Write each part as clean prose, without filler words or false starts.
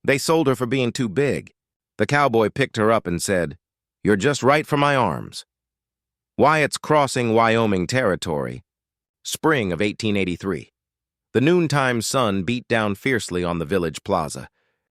They sold her for being too big. The cowboy picked her up and said, "You're just right for my arms." Wyatt's Crossing, Wyoming territory, spring of 1883. The noontime sun beat down fiercely on the village plaza,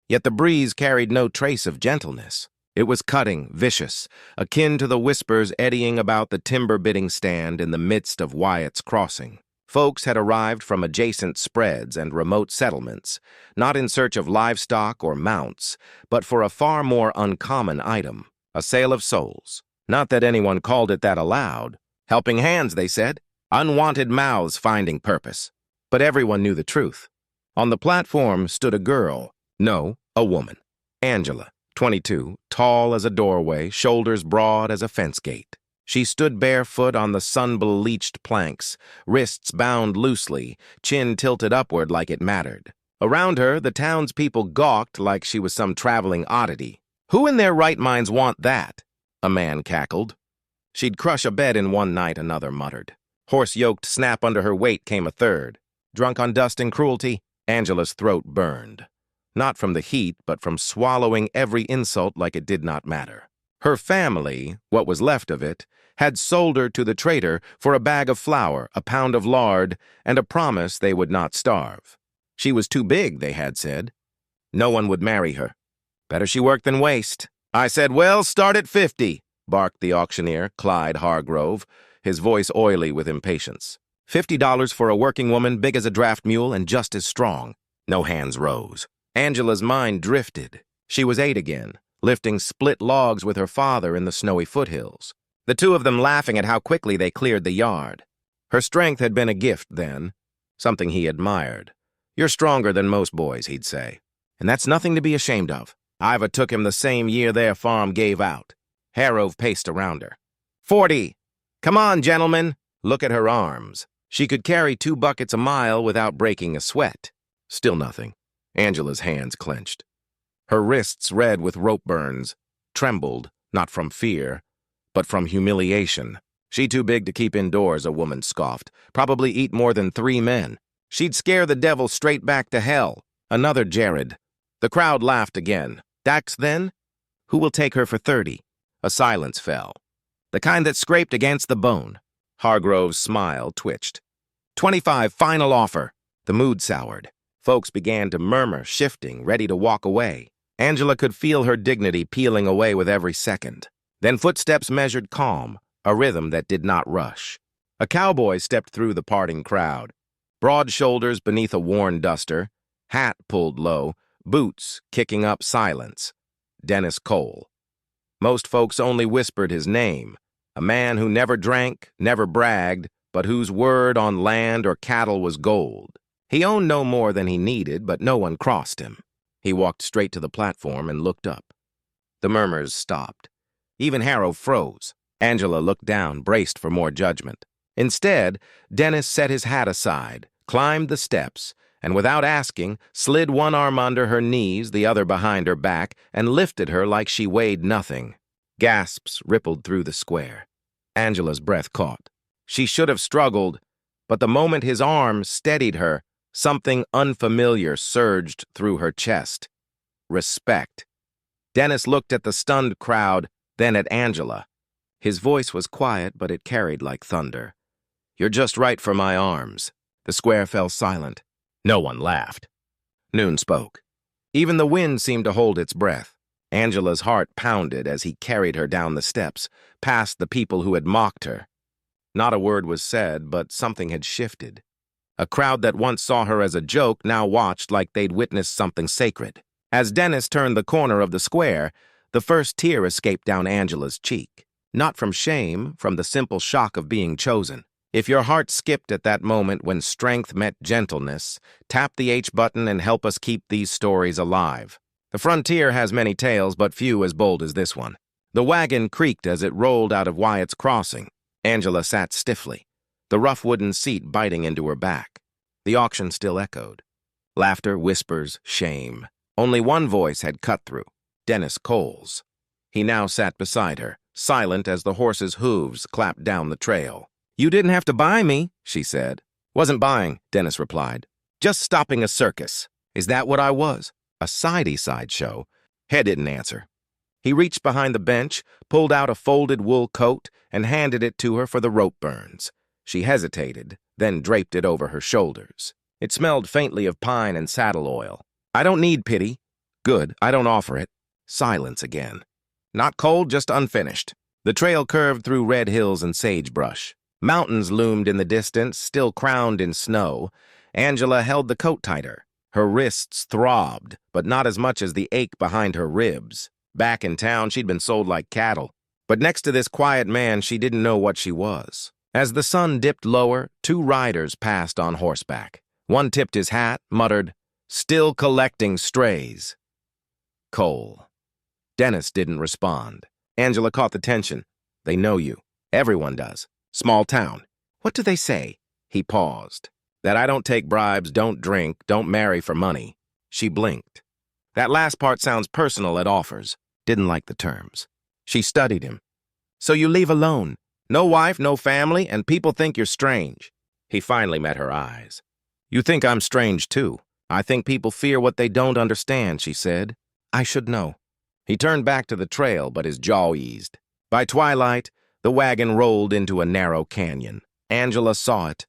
yet the breeze carried no trace of gentleness. It was cutting, vicious, akin to the whispers eddying about the timber bidding stand in the midst of Wyatt's Crossing. Folks had arrived from adjacent spreads and remote settlements, not in search of livestock or mounts, but for a far more uncommon item, a sale of souls. Not that anyone called it that aloud. Helping hands, they said. Unwanted mouths finding purpose. But everyone knew the truth. On the platform stood a girl. No, a woman. Angela, 22, tall as a doorway, shoulders broad as a fence gate. She stood barefoot on the sun-bleached planks, wrists bound loosely, chin tilted upward like it mattered. Around her, the townspeople gawked like she was some traveling oddity. "Who in their right minds want that?" a man cackled. "She'd crush a bed in one night," another muttered. Horse-yoked snap under her weight came a third. Drunk on dust and cruelty, Angela's throat burned. Not from the heat, but from swallowing every insult like it did not matter. Her family, what was left of it, had sold her to the trader for a bag of flour, a pound of lard, and a promise they would not starve. She was too big, they had said. No one would marry her. Better she work than waste. "I said, well, start at 50, barked the auctioneer, Clyde Hargrove, his voice oily with impatience. $50 for a working woman big as a draft mule and just as strong. No hands rose. Angela's mind drifted. She was 8 again, lifting split logs with her father in the snowy foothills. The two of them laughing at how quickly they cleared the yard. Her strength had been a gift then, something he admired. "You're stronger than most boys," he'd say. "And that's nothing to be ashamed of. Iva took him the same year their farm gave out." Harrove paced around her. 40. "Come on, gentlemen." Look at her arms. She could carry 2 buckets a mile without breaking a sweat. Still nothing. Angela's hands clenched. Her wrists, red with rope burns, trembled, not from fear, but from humiliation. "She too big to keep indoors," a woman scoffed. "Probably eat more than 3 men. She'd scare the devil straight back to hell." Another Jared. The crowd laughed again. "Dax, then? Who will take her for 30? A silence fell. "The kind that scraped against the bone." Hargrove's smile twitched. 25, final offer." The mood soured. Folks began to murmur, shifting, ready to walk away. Angela could feel her dignity peeling away with every second. Then footsteps measured calm, a rhythm that did not rush. A cowboy stepped through the parting crowd. Broad shoulders beneath a worn duster, hat pulled low, boots kicking up silence. Dennis Cole. Most folks only whispered his name, a man who never drank, never bragged, but whose word on land or cattle was gold. He owned no more than he needed, but no one crossed him. He walked straight to the platform and looked up. The murmurs stopped. Even Harrow froze. Angela looked down, braced for more judgment. Instead, Dennis set his hat aside, climbed the steps, and without asking, slid one arm under her knees, the other behind her back, and lifted her like she weighed nothing. Gasps rippled through the square. Angela's breath caught. She should have struggled, but the moment his arm steadied her, something unfamiliar surged through her chest. Respect. Dennis looked at the stunned crowd, then at Angela. His voice was quiet, but it carried like thunder. "You're just right for my arms." The square fell silent. No one laughed. Noon spoke. Even the wind seemed to hold its breath. Angela's heart pounded as he carried her down the steps, past the people who had mocked her. Not a word was said, but something had shifted. A crowd that once saw her as a joke now watched like they'd witnessed something sacred. As Dennis turned the corner of the square, the first tear escaped down Angela's cheek. Not from shame, from the simple shock of being chosen. If your heart skipped at that moment when strength met gentleness, tap the H button and help us keep these stories alive. The frontier has many tales, but few as bold as this one. The wagon creaked as it rolled out of Wyatt's Crossing. Angela sat stiffly, the rough wooden seat biting into her back. The auction still echoed. Laughter, whispers, shame. Only one voice had cut through, Dennis Cole's. He now sat beside her, silent as the horse's hooves clapped down the trail. "You didn't have to buy me," she said. "Wasn't buying," Dennis replied. "Just stopping a circus." "Is that what I was?" A sidey-side show? Head didn't answer. He reached behind the bench, pulled out a folded wool coat, and handed it to her for the rope burns. She hesitated, then draped it over her shoulders. It smelled faintly of pine and saddle oil. I don't need pity. Good, I don't offer it. Silence again. Not cold, just unfinished. The trail curved through red hills and sagebrush. Mountains loomed in the distance, still crowned in snow. Angela held the coat tighter. Her wrists throbbed, but not as much as the ache behind her ribs. Back in town, she'd been sold like cattle. But next to this quiet man, she didn't know what she was. As the sun dipped lower, two riders passed on horseback. One tipped his hat, muttered, "Still collecting strays." Cole. Dennis didn't respond. Angela caught the tension. They know you. Everyone does. Small town. What do they say? He paused. That I don't take bribes, don't drink, don't marry for money. She blinked. That last part sounds personal at offers. Didn't like the terms. She studied him. So you leave alone. No wife, no family, and people think you're strange. He finally met her eyes. You think I'm strange, too. I think people fear what they don't understand, she said. I should know. He turned back to the trail, but his jaw eased. By twilight, the wagon rolled into a narrow canyon. Angela saw it,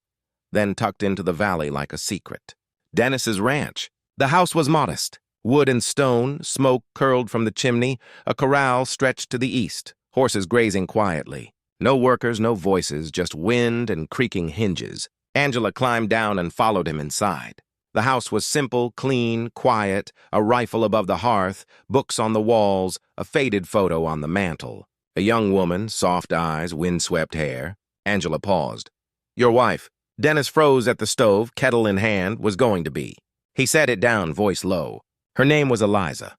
then tucked into the valley like a secret. Dennis's ranch. The house was modest. Wood and stone, smoke curled from the chimney, a corral stretched to the east, horses grazing quietly. No workers, no voices, just wind and creaking hinges. Angela climbed down and followed him inside. The house was simple, clean, quiet, a rifle above the hearth, books on the walls, a faded photo on the mantel. A young woman, soft eyes, windswept hair. Angela paused. Your wife. Dennis froze at the stove, kettle in hand, was going to be. He set it down, voice low. Her name was Eliza.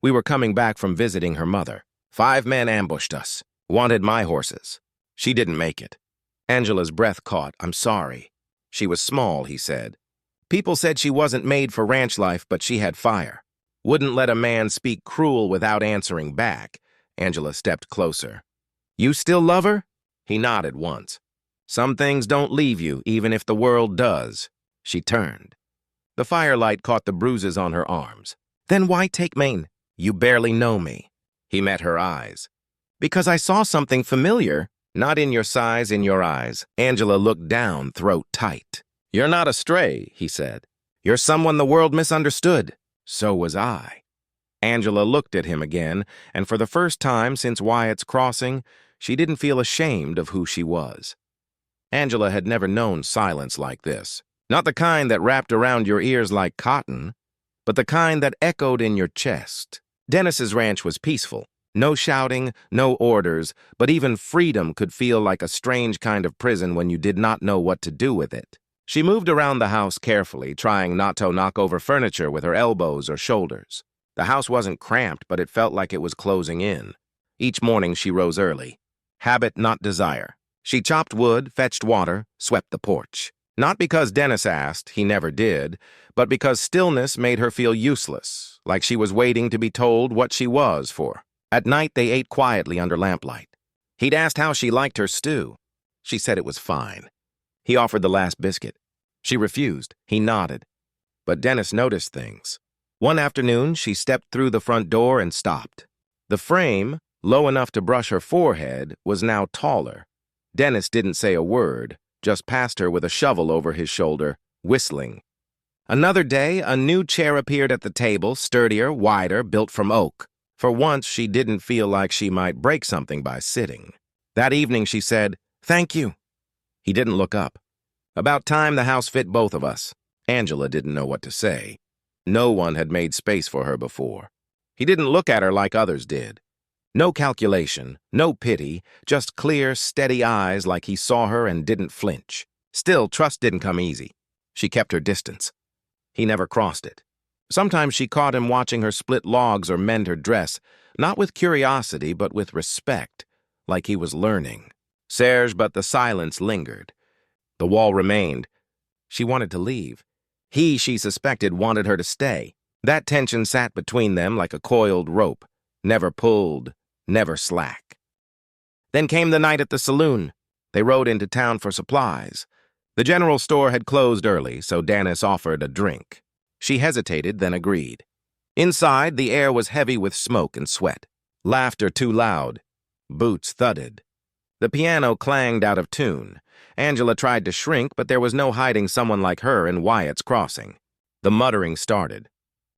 We were coming back from visiting her mother. 5 men ambushed us. Wanted my horses. She didn't make it. Angela's breath caught. I'm sorry. She was small, he said. People said she wasn't made for ranch life, but she had fire. Wouldn't let a man speak cruel without answering back. Angela stepped closer. You still love her? He nodded once. Some things don't leave you, even if the world does. She turned. The firelight caught the bruises on her arms. Then why take Maine? You barely know me. He met her eyes. Because I saw something familiar. Not in your size, in your eyes. Angela looked down, throat tight. You're not a stray, he said. You're someone the world misunderstood. So was I. Angela looked at him again, and for the first time since Wyatt's crossing, she didn't feel ashamed of who she was. Angela had never known silence like this. Not the kind that wrapped around your ears like cotton, but the kind that echoed in your chest. Dennis's ranch was peaceful. No shouting, no orders, but even freedom could feel like a strange kind of prison when you did not know what to do with it. She moved around the house carefully, trying not to knock over furniture with her elbows or shoulders. The house wasn't cramped, but it felt like it was closing in. Each morning she rose early. Habit, not desire. She chopped wood, fetched water, swept the porch. Not because Dennis asked, he never did, but because stillness made her feel useless, like she was waiting to be told what she was for. At night, they ate quietly under lamplight. He'd asked how she liked her stew. She said it was fine. He offered the last biscuit. She refused. He nodded. But Dennis noticed things. One afternoon, she stepped through the front door and stopped. The frame, low enough to brush her forehead, was now taller. Dennis didn't say a word, just passed her with a shovel over his shoulder, whistling. Another day, a new chair appeared at the table, sturdier, wider, built from oak. For once, she didn't feel like she might break something by sitting. That evening, she said, "Thank you." He didn't look up. About time the house fit both of us. Angela didn't know what to say. No one had made space for her before. He didn't look at her like others did. No calculation, no pity, just clear, steady eyes like he saw her and didn't flinch. Still, trust didn't come easy. She kept her distance. He never crossed it. Sometimes she caught him watching her split logs or mend her dress, not with curiosity, but with respect, like he was learning. Serge, but the silence lingered. The wall remained. She wanted to leave. He, she suspected, wanted her to stay. That tension sat between them like a coiled rope, never pulled, never slack. Then came the night at the saloon. They rode into town for supplies. The general store had closed early, so Dennis offered a drink. She hesitated, then agreed. Inside, the air was heavy with smoke and sweat. Laughter too loud. Boots thudded. The piano clanged out of tune. Angela tried to shrink, but there was no hiding someone like her in Wyatt's Crossing. The muttering started.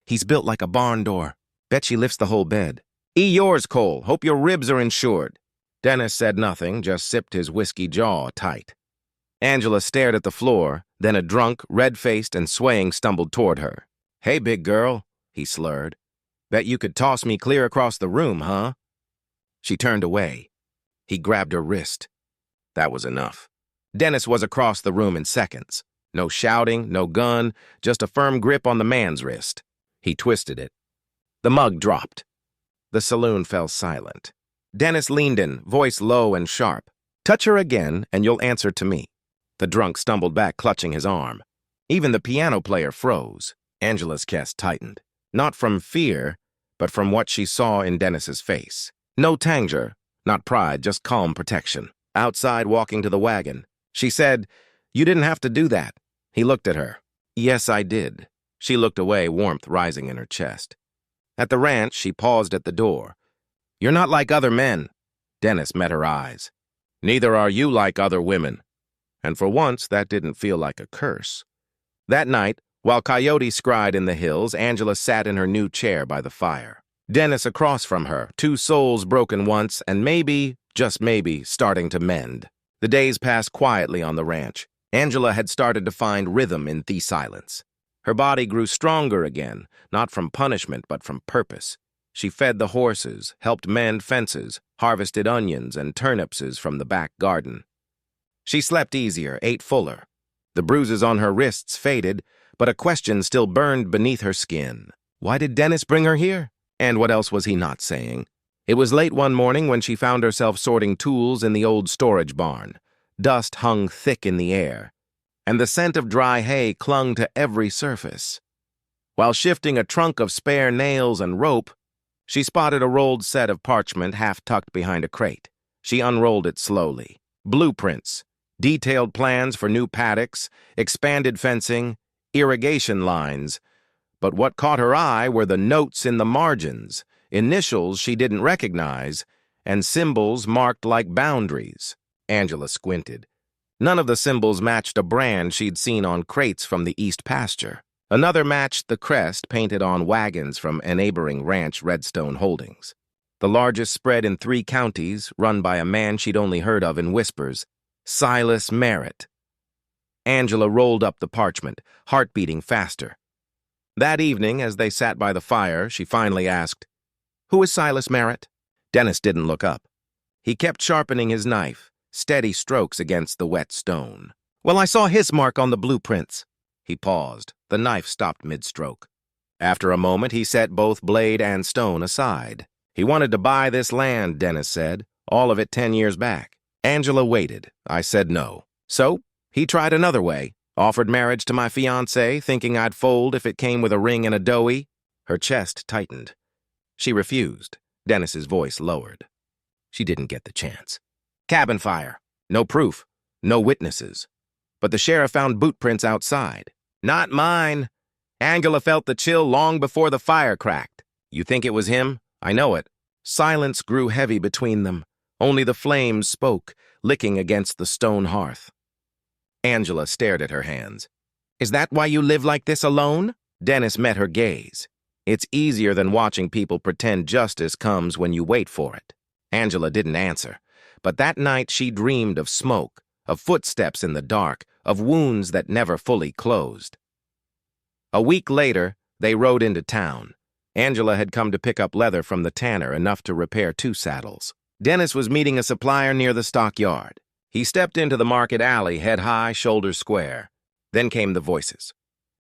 He's built like a barn door. Bet she lifts the whole bed. Yours, Cole. Hope your ribs are insured. Dennis said nothing, just sipped his whiskey jaw tight. Angela stared at the floor, then a drunk, red-faced, and swaying stumbled toward her. Hey, big girl, he slurred. Bet you could toss me clear across the room, huh? She turned away. He grabbed her wrist. That was enough. Dennis was across the room in seconds. No shouting, no gun, just a firm grip on the man's wrist. He twisted it. The mug dropped. The saloon fell silent. Dennis leaned in, voice low and sharp. Touch her again, and you'll answer to me. The drunk stumbled back, clutching his arm. Even the piano player froze. Angela's chest tightened. Not from fear, but from what she saw in Dennis's face. No tanger, not pride, just calm protection. Outside, walking to the wagon. She said, You didn't have to do that. He looked at her. Yes, I did. She looked away, warmth rising in her chest. At the ranch, she paused at the door. You're not like other men. Dennis met her eyes. Neither are you like other women. And for once, that didn't feel like a curse. That night, while coyotes cried in the hills, Angela sat in her new chair by the fire. Dennis across from her, two souls broken once, and maybe, just maybe, starting to mend. The days passed quietly on the ranch. Angela had started to find rhythm in the silence. Her body grew stronger again, not from punishment but from purpose. She fed the horses, helped mend fences, harvested onions and turnips from the back garden. She slept easier, ate fuller. The bruises on her wrists faded, but a question still burned beneath her skin. Why did Dennis bring her here? And what else was he not saying? It was late one morning when she found herself sorting tools in the old storage barn. Dust hung thick in the air, and the scent of dry hay clung to every surface. While shifting a trunk of spare nails and rope, she spotted a rolled set of parchment half tucked behind a crate. She unrolled it slowly. Blueprints, detailed plans for new paddocks, expanded fencing, irrigation lines. But what caught her eye were the notes in the margins, initials she didn't recognize, and symbols marked like boundaries. Angela squinted. None of the symbols matched a brand she'd seen on crates from the East Pasture. Another matched the crest painted on wagons from a neighboring ranch, Redstone Holdings. The largest spread in 3 counties, run by a man she'd only heard of in whispers, Silas Merritt. Angela rolled up the parchment, heart beating faster. That evening, as they sat by the fire, she finally asked, Who is Silas Merritt? Dennis didn't look up. He kept sharpening his knife, steady strokes against the wet stone. Well, I saw his mark on the blueprints. He paused. The knife stopped mid-stroke. After a moment, he set both blade and stone aside. He wanted to buy this land, Dennis said, all of it 10 years back. Angela waited. I said no. So, he tried another way, offered marriage to my fiancée, thinking I'd fold if it came with a ring and a doughy. Her chest tightened. She refused. Dennis's voice lowered. She didn't get the chance. Cabin fire. No proof. No witnesses. But the sheriff found boot prints outside. Not mine. Angela felt the chill long before the fire cracked. You think it was him? I know it. Silence grew heavy between them. Only the flames spoke, licking against the stone hearth. Angela stared at her hands. Is that why you live like this alone? Dennis met her gaze. It's easier than watching people pretend justice comes when you wait for it. Angela didn't answer, but that night she dreamed of smoke, of footsteps in the dark, of wounds that never fully closed. A week later, they rode into town. Angela had come to pick up leather from the tanner, enough to repair 2 saddles. Dennis was meeting a supplier near the stockyard. He stepped into the market alley, head high, shoulders square. Then came the voices.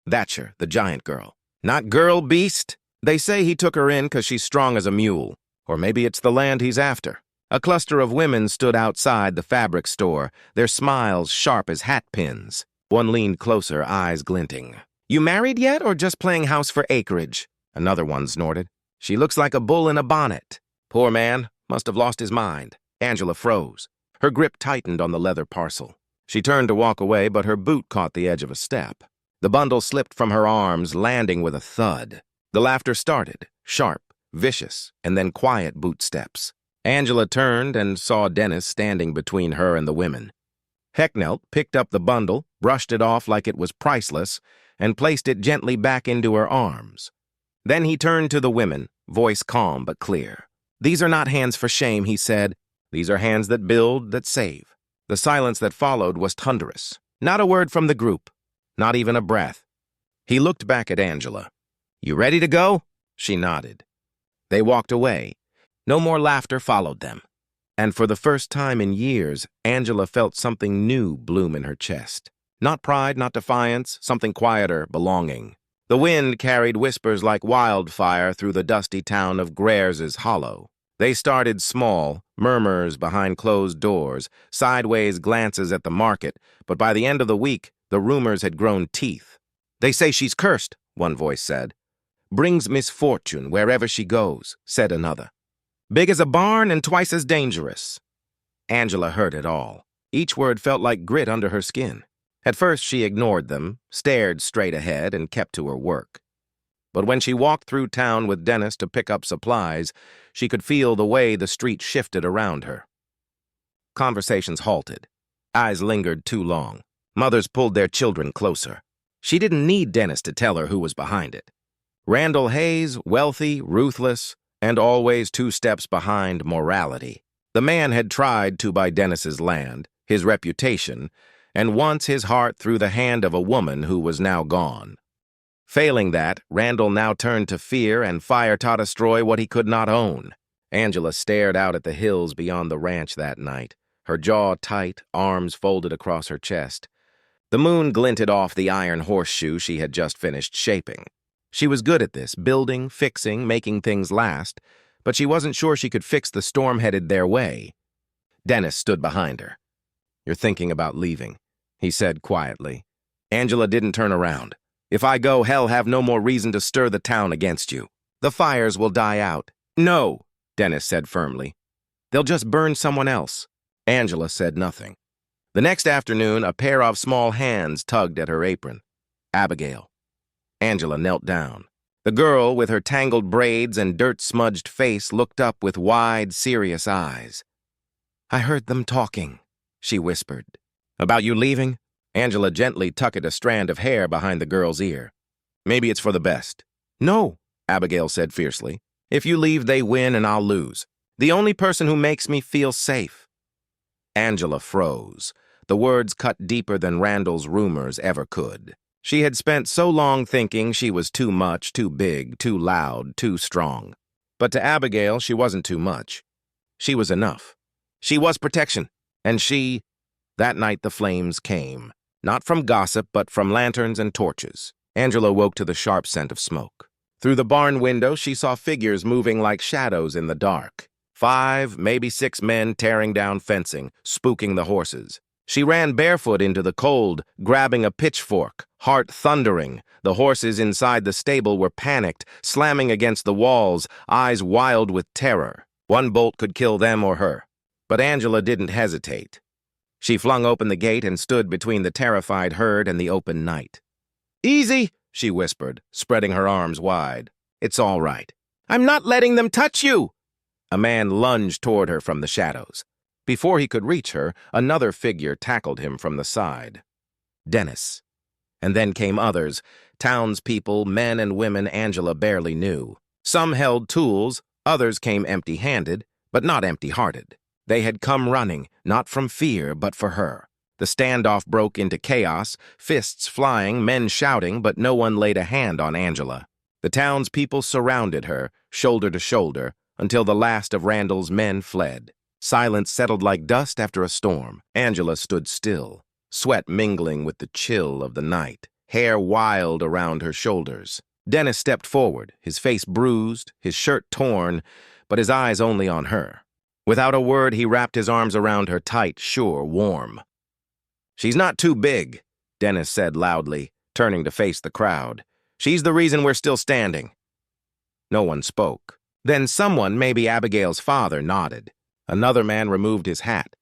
Thatcher, the giant girl. Not girl, beast? They say he took her in 'cause she's strong as a mule. Or maybe it's the land he's after. A cluster of women stood outside the fabric store, their smiles sharp as hat pins. One leaned closer, eyes glinting. You married yet, or just playing house for acreage? Another one snorted. She looks like a bull in a bonnet. Poor man, must have lost his mind. Angela froze. Her grip tightened on the leather parcel. She turned to walk away, but her boot caught the edge of a step. The bundle slipped from her arms, landing with a thud. The laughter started, sharp, vicious, and then quiet boot steps. Angela turned and saw Dennis standing between her and the women. Hecknelt picked up the bundle, brushed it off like it was priceless, and placed it gently back into her arms. Then he turned to the women, voice calm but clear. "These are not hands for shame," he said. "These are hands that build, that save." The silence that followed was thunderous. Not a word from the group, not even a breath. He looked back at Angela. "You ready to go?" She nodded. They walked away. No more laughter followed them. And for the first time in years, Angela felt something new bloom in her chest. Not pride, not defiance, something quieter, belonging. The wind carried whispers like wildfire through the dusty town of Greers's Hollow. They started small, murmurs behind closed doors, sideways glances at the market, but by the end of the week, the rumors had grown teeth. "They say she's cursed," one voice said. "Brings misfortune wherever she goes," said another. "Big as a barn and twice as dangerous." Angela heard it all. Each word felt like grit under her skin. At first she ignored them, stared straight ahead, and kept to her work. But when she walked through town with Dennis to pick up supplies, she could feel the way the street shifted around her. Conversations halted. Eyes lingered too long. Mothers pulled their children closer. She didn't need Dennis to tell her who was behind it. Randall Hayes, wealthy, ruthless, and always 2 steps behind morality. The man had tried to buy Dennis's land, his reputation, and once his heart through the hand of a woman who was now gone. Failing that, Randall now turned to fear and fire to destroy what he could not own. Angela stared out at the hills beyond the ranch that night, her jaw tight, arms folded across her chest. The moon glinted off the iron horseshoe she had just finished shaping. She was good at this, building, fixing, making things last, but she wasn't sure she could fix the storm headed their way. Dennis stood behind her. "You're thinking about leaving," he said quietly. Angela didn't turn around. "If I go, hell have no more reason to stir the town against you. The fires will die out." "No," Dennis said firmly. "They'll just burn someone else." Angela said nothing. The next afternoon, a pair of small hands tugged at her apron. Abigail. Angela knelt down. The girl, with her tangled braids and dirt-smudged face, looked up with wide, serious eyes. "I heard them talking," she whispered. "About you leaving?" Angela gently tucked a strand of hair behind the girl's ear. "Maybe it's for the best." "No," Abigail said fiercely. "If you leave, they win and I'll lose. The only person who makes me feel safe." Angela froze. The words cut deeper than Randall's rumors ever could. She had spent so long thinking she was too much, too big, too loud, too strong. But to Abigail, she wasn't too much. She was enough. She was protection. And she... That night the flames came. Not from gossip, but from lanterns and torches. Angela woke to the sharp scent of smoke. Through the barn window, she saw figures moving like shadows in the dark. 5, maybe 6 men tearing down fencing, spooking the horses. She ran barefoot into the cold, grabbing a pitchfork, heart thundering. The horses inside the stable were panicked, slamming against the walls, eyes wild with terror. One bolt could kill them or her. But Angela didn't hesitate. She flung open the gate and stood between the terrified herd and the open night. "Easy," she whispered, spreading her arms wide. "It's all right. I'm not letting them touch you." A man lunged toward her from the shadows. Before he could reach her, another figure tackled him from the side. Dennis. And then came others, townspeople, men and women Angela barely knew. Some held tools, others came empty-handed, but not empty-hearted. They had come running, not from fear, but for her. The standoff broke into chaos, fists flying, men shouting, but no one laid a hand on Angela. The townspeople surrounded her, shoulder to shoulder, until the last of Randall's men fled. Silence settled like dust after a storm. Angela stood still, sweat mingling with the chill of the night, hair wild around her shoulders. Dennis stepped forward, his face bruised, his shirt torn, but his eyes only on her. Without a word, he wrapped his arms around her tight, sure, warm. "She's not too big," Dennis said loudly, turning to face the crowd. "She's the reason we're still standing." No one spoke. Then someone, maybe Abigail's father, nodded. Another man removed his hat.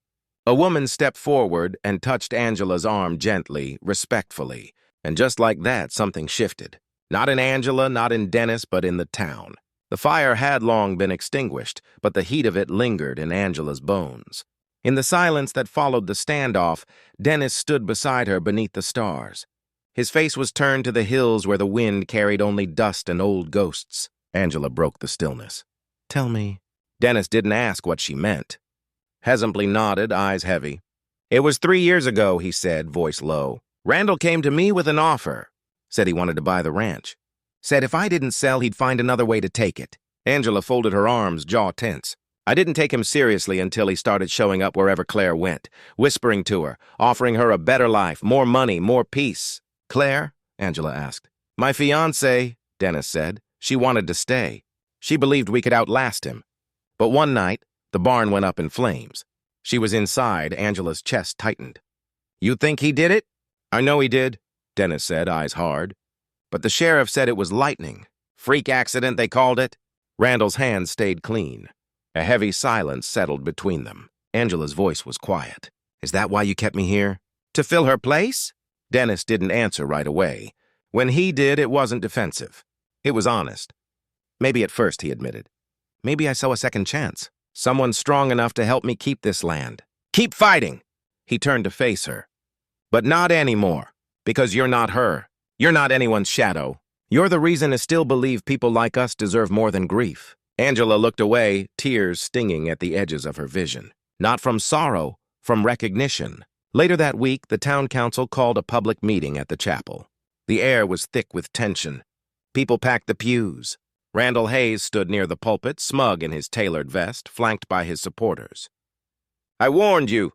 A woman stepped forward and touched Angela's arm gently, respectfully, and just like that, something shifted. Not in Angela, not in Dennis, but in the town. The fire had long been extinguished, but the heat of it lingered in Angela's bones. In the silence that followed the standoff, Dennis stood beside her beneath the stars. His face was turned to the hills where the wind carried only dust and old ghosts. Angela broke the stillness. "Tell me." Dennis didn't ask what she meant. Hesemply nodded, eyes heavy. "It was 3 years ago," he said, voice low. "Randall came to me with an offer. Said he wanted to buy the ranch. Said if I didn't sell, he'd find another way to take it." Angela folded her arms, jaw tense. "I didn't take him seriously until he started showing up wherever Claire went, whispering to her, offering her a better life, more money, more peace." "Claire?" Angela asked. "My fiancée," Dennis said. "She wanted to stay. She believed we could outlast him. But one night, the barn went up in flames. She was inside. Angela's chest tightened. "You think he did it?" "I know he did," Dennis said, eyes hard. "But the sheriff said it was lightning. Freak accident, they called it." Randall's hands stayed clean. A heavy silence settled between them. Angela's voice was quiet. "Is that why you kept me here? To fill her place?" Dennis didn't answer right away. When he did, it wasn't defensive. It was honest. "Maybe at first," he admitted. "Maybe I saw a second chance. Someone strong enough to help me keep this land. Keep fighting!" He turned to face her. "But not anymore, because you're not her. You're not anyone's shadow. You're the reason to still believe people like us deserve more than grief." Angela looked away, tears stinging at the edges of her vision. Not from sorrow, from recognition. Later that week, the town council called a public meeting at the chapel. The air was thick with tension. People packed the pews. Randall Hayes stood near the pulpit, smug in his tailored vest, flanked by his supporters. "I warned you,"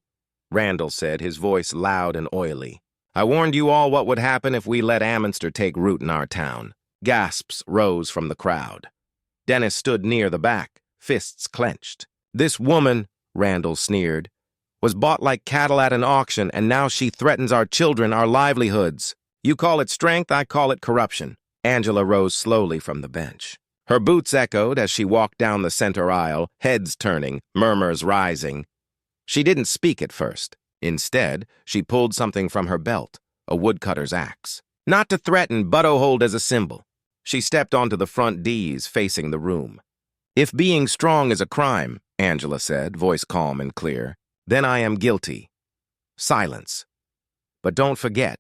Randall said, his voice loud and oily. "I warned you all what would happen if we let Ammonster take root in our town." Gasps rose from the crowd. Dennis stood near the back, fists clenched. "This woman," Randall sneered, "was bought like cattle at an auction, and now she threatens our children, our livelihoods. You call it strength, I call it corruption." Angela rose slowly from the bench. Her boots echoed as she walked down the center aisle, heads turning, murmurs rising. She didn't speak at first. Instead, she pulled something from her belt, a woodcutter's axe. Not to threaten, but to hold as a symbol. She stepped onto the front D's, facing the room. "If being strong is a crime," Angela said, voice calm and clear, "then I am guilty." Silence. "But don't forget,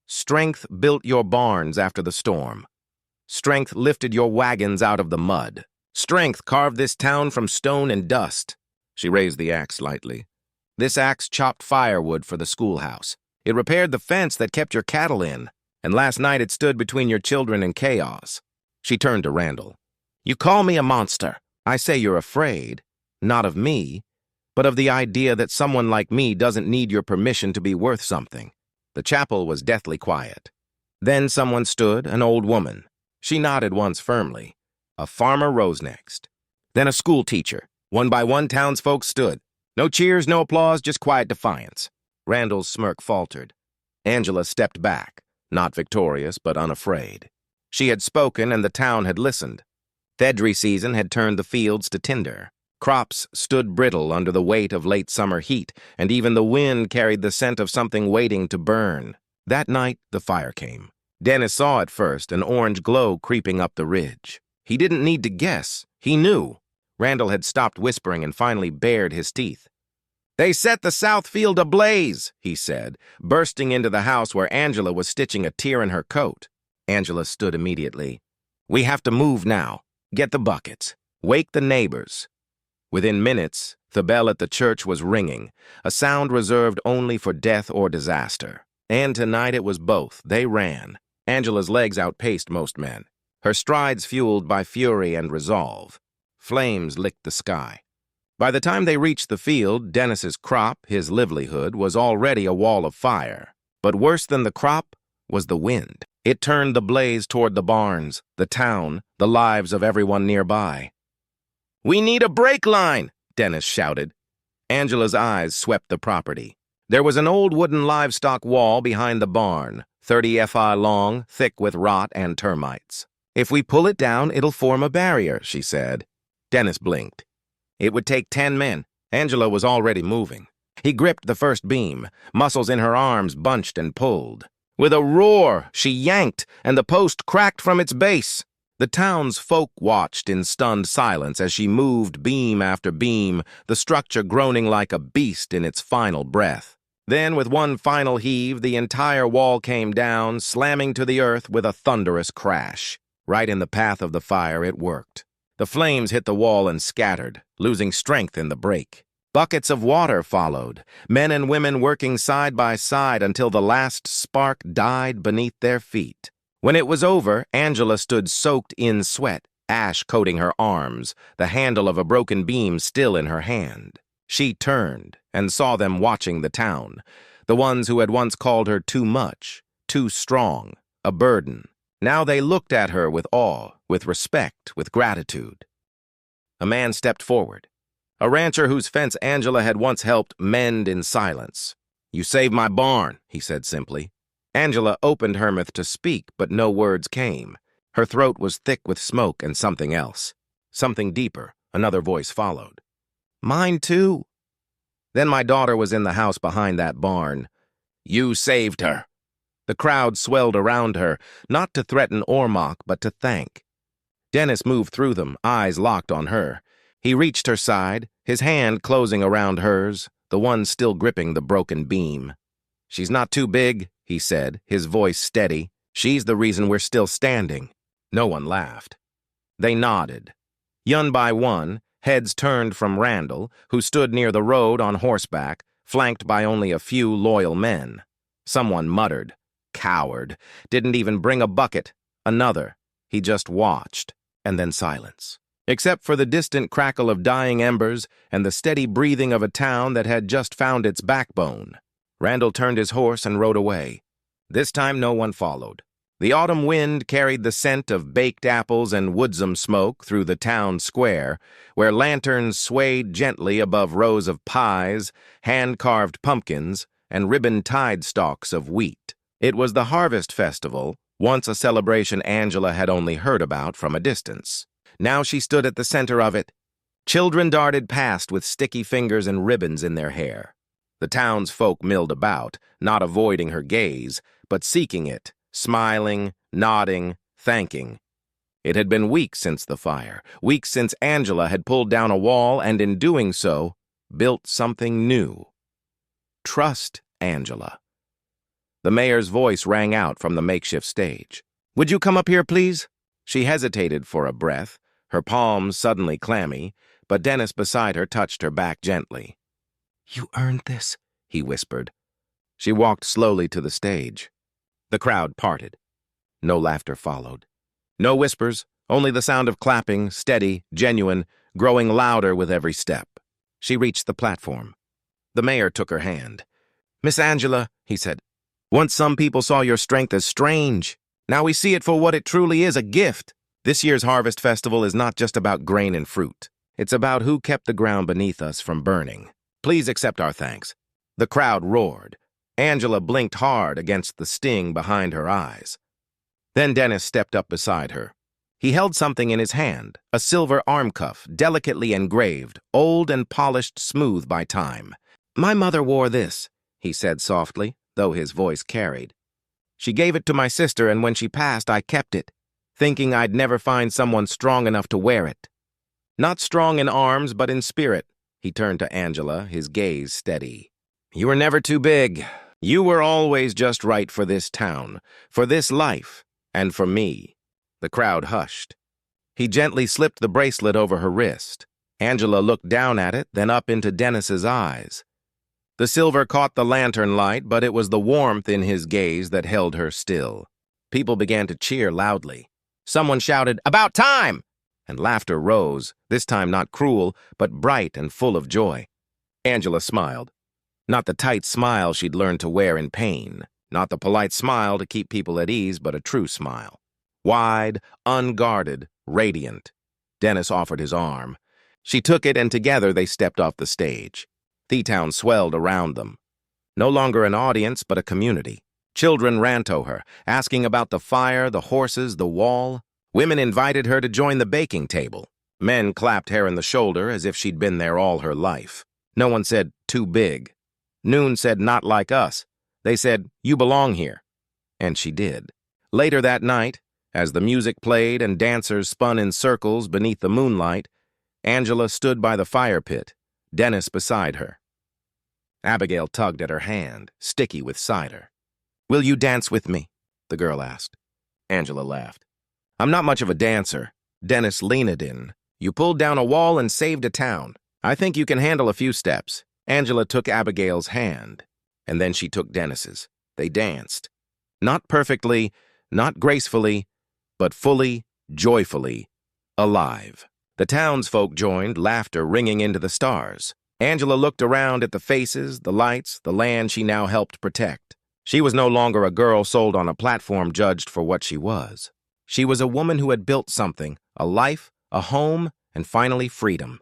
strength built your barns after the storm. Strength lifted your wagons out of the mud. Strength carved this town from stone and dust." She raised the axe lightly. "This axe chopped firewood for the schoolhouse. It repaired the fence that kept your cattle in. And last night it stood between your children and chaos." She turned to Randall. "You call me a monster. I say you're afraid, not of me, but of the idea that someone like me doesn't need your permission to be worth something." The chapel was deathly quiet. Then someone stood, an old woman. She nodded once firmly. A farmer rose next. Then a school teacher. One by one, townsfolk stood. No cheers, no applause, just quiet defiance. Randall's smirk faltered. Angela stepped back, not victorious, but unafraid. She had spoken, and the town had listened. Thedry season had turned the fields to tinder. Crops stood brittle under the weight of late summer heat, and even the wind carried the scent of something waiting to burn. That night, the fire came. Dennis saw it first, an orange glow creeping up the ridge. He didn't need to guess. He knew. Randall had stopped whispering and finally bared his teeth. "They set the south field ablaze," he said, bursting into the house where Angela was stitching a tear in her coat. Angela stood immediately. "We have to move now. Get the buckets. Wake the neighbors." Within minutes, the bell at the church was ringing, a sound reserved only for death or disaster. And tonight it was both. They ran. Angela's legs outpaced most men, her strides fueled by fury and resolve. Flames licked the sky. By the time they reached the field, Dennis's crop, his livelihood, was already a wall of fire. But worse than the crop was the wind. It turned the blaze toward the barns, the town, the lives of everyone nearby. "We need a brake line!" Dennis shouted. Angela's eyes swept the property. There was an old wooden livestock wall behind the barn, 30 feet long, thick with rot and termites. "If we pull it down, it'll form a barrier," she said. Dennis blinked. It would take 10 men. Angela was already moving. He gripped the first beam, muscles in her arms bunched and pulled. With a roar, she yanked, and the post cracked from its base. The townsfolk watched in stunned silence as she moved beam after beam, the structure groaning like a beast in its final breath. Then, with one final heave, the entire wall came down, slamming to the earth with a thunderous crash. Right in the path of the fire, it worked. The flames hit the wall and scattered, losing strength in the break. Buckets of water followed, men and women working side by side until the last spark died beneath their feet. When it was over, Angela stood soaked in sweat, ash coating her arms, the handle of a broken beam still in her hand. She turned and saw them watching the town, the ones who had once called her too much, too strong, a burden. Now they looked at her with awe, with respect, with gratitude. A man stepped forward, a rancher whose fence Angela had once helped mend in silence. "You saved my barn," he said simply. Angela opened her mouth to speak, but no words came. Her throat was thick with smoke and something else. Something deeper, another voice followed. "Mine too." Then my daughter was in the house behind that barn. "You saved her." The crowd swelled around her, not to threaten or mock, but to thank. Dennis moved through them, eyes locked on her. He reached her side, his hand closing around hers, the one still gripping the broken beam. "She's not too big," he said, his voice steady. "She's the reason we're still standing." No one laughed. They nodded. One by one, heads turned from Randall, who stood near the road on horseback, flanked by only a few loyal men. Someone muttered, "Coward. Didn't even bring a bucket." Another. He just watched, and then silence. Except for the distant crackle of dying embers and the steady breathing of a town that had just found its backbone. Randall turned his horse and rode away. This time no one followed. The autumn wind carried the scent of baked apples and woodsome smoke through the town square, where lanterns swayed gently above rows of pies, hand-carved pumpkins, and ribbon-tied stalks of wheat. It was the Harvest Festival, once a celebration Angela had only heard about from a distance. Now she stood at the center of it. Children darted past with sticky fingers and ribbons in their hair. The townsfolk milled about, not avoiding her gaze, but seeking it, smiling, nodding, thanking. It had been weeks since the fire, weeks since Angela had pulled down a wall and in doing so, built something new. Trust Angela. The mayor's voice rang out from the makeshift stage. "Would you come up here, please?" She hesitated for a breath, her palms suddenly clammy, but Dennis beside her touched her back gently. "You earned this," he whispered. She walked slowly to the stage. The crowd parted. No laughter followed. No whispers, only the sound of clapping, steady, genuine, growing louder with every step. She reached the platform. The mayor took her hand. "Miss Angela," he said, "once some people saw your strength as strange. Now we see it for what it truly is, a gift. This year's Harvest Festival is not just about grain and fruit. It's about who kept the ground beneath us from burning. Please accept our thanks." The crowd roared. Angela blinked hard against the sting behind her eyes. Then Dennis stepped up beside her. He held something in his hand, a silver arm cuff, delicately engraved, old and polished smooth by time. "My mother wore this," he said softly, though his voice carried. "She gave it to my sister, and when she passed, I kept it, thinking I'd never find someone strong enough to wear it. Not strong in arms, but in spirit." He turned to Angela, his gaze steady. "You were never too big. You were always just right for this town, for this life, and for me." The crowd hushed. He gently slipped the bracelet over her wrist. Angela looked down at it, then up into Dennis's eyes. The silver caught the lantern light, but it was the warmth in his gaze that held her still. People began to cheer loudly. Someone shouted, "About time!" And laughter rose, this time not cruel, but bright and full of joy. Angela smiled. Not the tight smile she'd learned to wear in pain, not the polite smile to keep people at ease, but a true smile. Wide, unguarded, radiant. Dennis offered his arm. She took it, and together they stepped off the stage. The-town swelled around them. No longer an audience, but a community. Children ran to her, asking about the fire, the horses, the wall. Women invited her to join the baking table. Men clapped her in the shoulder as if she'd been there all her life. No one said, "Too big." Noon said, "Not like us." They said, "You belong here." And she did. Later that night, as the music played and dancers spun in circles beneath the moonlight, Angela stood by the fire pit, Dennis beside her. Abigail tugged at her hand, sticky with cider. "Will you dance with me?" the girl asked. Angela laughed. "I'm not much of a dancer." Dennis leaned in. "You pulled down a wall and saved a town. I think you can handle a few steps." Angela took Abigail's hand, and then she took Dennis's. They danced. Not perfectly, not gracefully, but fully, joyfully, alive. The townsfolk joined, laughter ringing into the stars. Angela looked around at the faces, the lights, the land she now helped protect. She was no longer a girl sold on a platform judged for what she was. She was a woman who had built something, a life, a home, and finally freedom.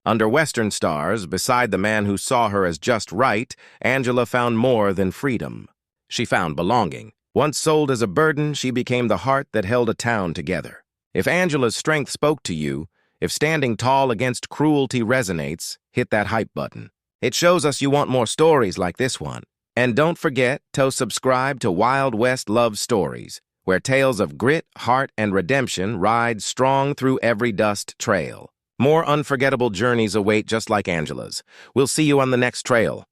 Under Western stars, beside the man who saw her as just right, Angela found more than freedom. She found belonging. Once sold as a burden, she became the heart that held a town together. If Angela's strength spoke to you, if standing tall against cruelty resonates, hit that hype button. It shows us you want more stories like this one. And don't forget to subscribe to Wild West Love Stories, where tales of grit, heart, and redemption ride strong through every dust trail. More unforgettable journeys await just like Angela's. We'll see you on the next trail.